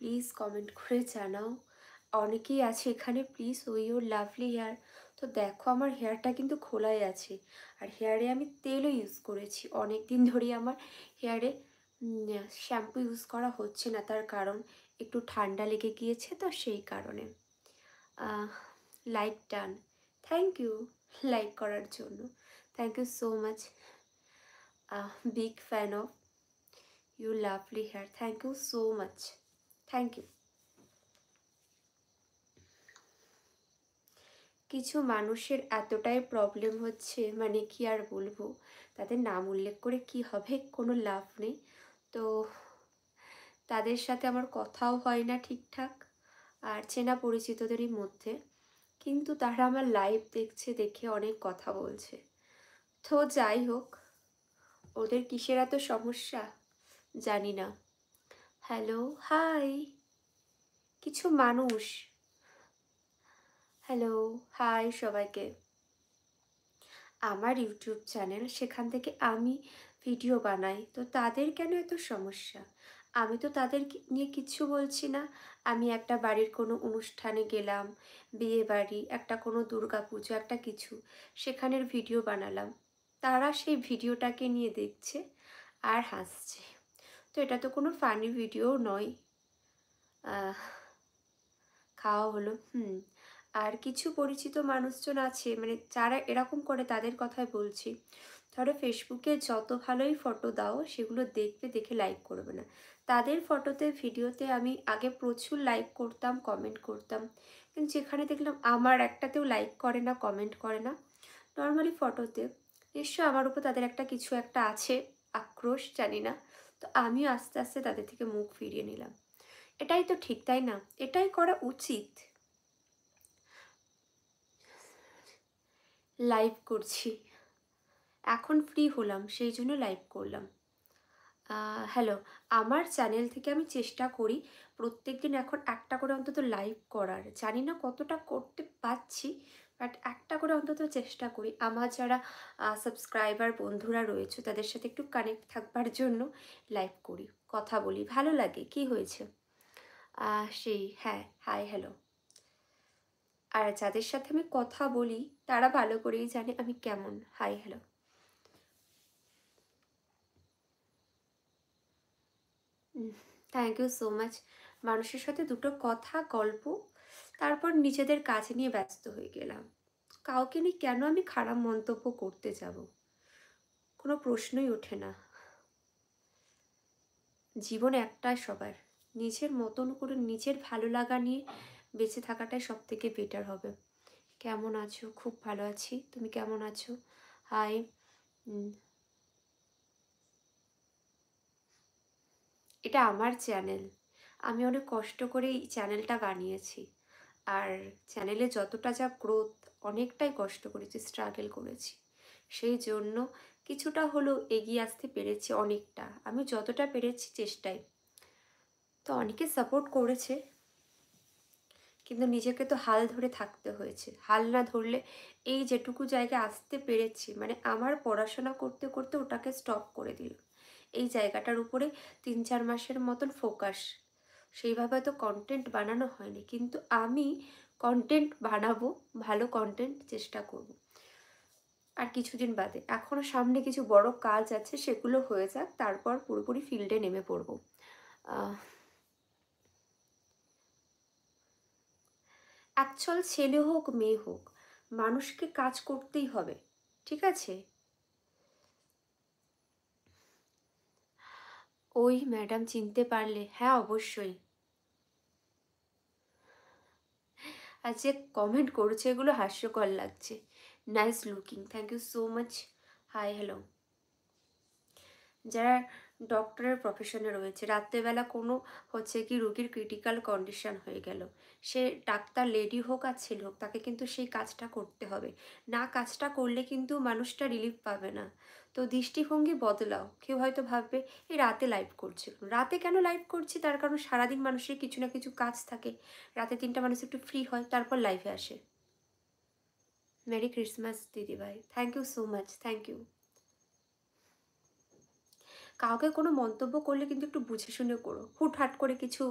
Please comment করে জানাও। অনেকেই আছে এখানে, প্লিজ ওই ওর লাভলি হেয়ার। তো দেখো আমার হেয়ারটা কিন্তু খোলাই আছে, আর হেয়ারে আমি তেলও ইউজ করেছি। অনেক দিন ধরেই আমার হেয়ারে শ্যাম্পু ইউজ করা হচ্ছে না, তার কারণ একটু ঠান্ডা লেগে গিয়েছে, তো সেই কারণে। Like done, thank you like করার জন্য, thank you so much. Big fan of you lovely hair, thank you so much, thank you. কিছু মানুষের এতটাই প্রবলেম হচ্ছে, মানে কি আর বলবো, তাদের নাম উল্লেখ করে কি হবে, কোনো লাভ নেই। তো তাদের সাথে আমার কথাও হয় না ঠিকঠাক, আর চেনা পরিচিতদেরই মধ্যে, কিন্তু তারা আমার লাইভ দেখছে, দেখে অনেক কথা বলছে। তো যাই হোক, ওদের কিসের এত সমস্যা জানি না। হ্যালো, হাই কিছু মানুষ, হ্যালো, হাই সবাইকে। আমার ইউটিউব চ্যানেল, সেখান থেকে আমি ভিডিও বানাই, তো তাদের কেন এত সমস্যা? আমি তো তাদের নিয়ে কিচ্ছু বলছি না। আমি একটা বাড়ির কোনো অনুষ্ঠানে গেলাম, বিয়ে বাড়ি, একটা কোনো দুর্গা পুজো, একটা কিছু, সেখানের ভিডিও বানালাম, তারা সেই ভিডিওটাকে নিয়ে দেখছে আর হাসছে। তো এটা তো কোনো ফানি ভিডিও নয়। খাওয়া হলো, আর কিছু পরিচিত মানুষজন আছে, মানে যারা এরকম করে, তাদের কথাই বলছি। ধরো ফেসবুকে যত ভালোই ফটো দাও, সেগুলো দেখবে, দেখে লাইক করবে না। তাদের ফটোতে, ভিডিওতে আমি আগে প্রচুর লাইক করতাম, কমেন্ট করতাম, কিন্তু যেখানে দেখলাম আমার একটাতেও লাইক করে না, কমেন্ট করে না, নর্মালি ফটোতে, নিশ্চয় আমার উপর তাদের একটা কিছু একটা আছে, আক্রোশ, জানি না। তো আমিও আস্তে আস্তে তাদের থেকে মুখ ফিরিয়ে নিলাম। এটাই তো ঠিক, তাই না? এটাই করা উচিত। লাইভ করছি, এখন ফ্রি হলাম, সেই জন্য লাইভ করলাম। হ্যালো, আমার চ্যানেল থেকে আমি চেষ্টা করি প্রত্যেক দিন এখন একটা করে অন্তত লাইভ করার। জানি না কতটা করতে পারছি, বাট একটা করে অন্তত চেষ্টা করি। আমার যারা সাবস্ক্রাইবার বন্ধুরা রয়েছে, তাদের সাথে একটু কানেক্ট থাকবার জন্য লাইভ করি, কথা বলি, ভালো লাগে। কি হয়েছে? সেই, হ্যাঁ, হাই হ্যালো। আর যাদের সাথে আমি কথা বলি, তারা ভালো করেই জানে আমি কেমন। Hi hello. Thank you so much. মানুষের সাথে দুটো কথা, গল্প, তারপর নিজেদের কাজ নিয়ে ব্যস্ত হয়ে গেলাম। কাউকে নিয়ে কেন আমি খারাপ মন্তব্য করতে যাব? কোনো প্রশ্নই ওঠে না। জীবন একটাই সবার, নিজের মতন করে নিজের ভালো লাগা নিয়ে বেঁচে থাকাটাই সব থেকে বেটার হবে। কেমন আছো? খুব ভালো আছি, তুমি কেমন আছো? হাই। এটা আমার চ্যানেল, আমি অনেক কষ্ট করে এই চ্যানেলটা বানিয়েছি, আর চ্যানেলে যতটা যা গ্রোথ, অনেকটাই কষ্ট করেছি, স্ট্রাগল করেছি, সেই জন্য কিছুটা হলেও এগিয়ে আসতে পেরেছি। অনেকটা, আমি যতটা পেরেছি চেষ্টায়। তো অনেকে সাপোর্ট করেছে, কিন্তু নিজেকে তো হাল ধরে থাকতে হয়েছে। হাল না ধরলে এই যেটুকু জায়গায় আসতে পেরেছি, মানে আমার পড়াশোনা করতে করতে ওটাকে স্টপ করে দিল। এই জায়গাটার উপরে 3-4 মাসের মতন ফোকাস, সেইভাবে তো কন্টেন্ট বানানো হয়নি, কিন্তু আমি কন্টেন্ট বানাবো, ভালো কন্টেন্ট চেষ্টা করব। আর কিছুদিন বাদে, এখনও সামনে কিছু বড় কাজ আছে, সেগুলো হয়ে যাক, তারপর পুরোপুরি ফিল্ডে নেমে পড়ব। অ্যাকচুয়াল ছেলে হোক মেয়ে হোক, মানুষকে কাজ করতেই হবে, ঠিক আছে? ওই ম্যাডাম চিনতে পারলে? হ্যাঁ, অবশ্যই। আর যে কমেন্ট করেছে এগুলো হাস্যকর লাগছে। Nice looking, thank you so much. Hi hello. যারা ডক্টরের প্রফেশনে রয়েছে, রাত্রেবেলা কোনো হচ্ছে কি রোগীর ক্রিটিক্যাল কন্ডিশন হয়ে গেল, সে ডাক্তার লেডি হোক আর ছেলে হোক, তাকে কিন্তু সেই কাজটা করতে হবে। না, কাজটা করলে কিন্তু মানুষটা রিলিফ পাবে না। তো দৃষ্টিভঙ্গি বদলাও। কেউ হয়তো ভাববে এই রাতে লাইভ করছে, রাতে কেন লাইভ করছি, তার কারণ সারাদিন মানুষের কিছু না কিছু কাজ থাকে, রাতে 3টা মানুষ একটু ফ্রি হয়, তারপর লাইভে আসে। মেরি ক্রিসমাস দিদিভাই, thank you so much, thank you. কাউকে কোনো মন্তব্য করলে কিন্তু একটু বুঝে শুনে করো, হুটহাট করে কিছু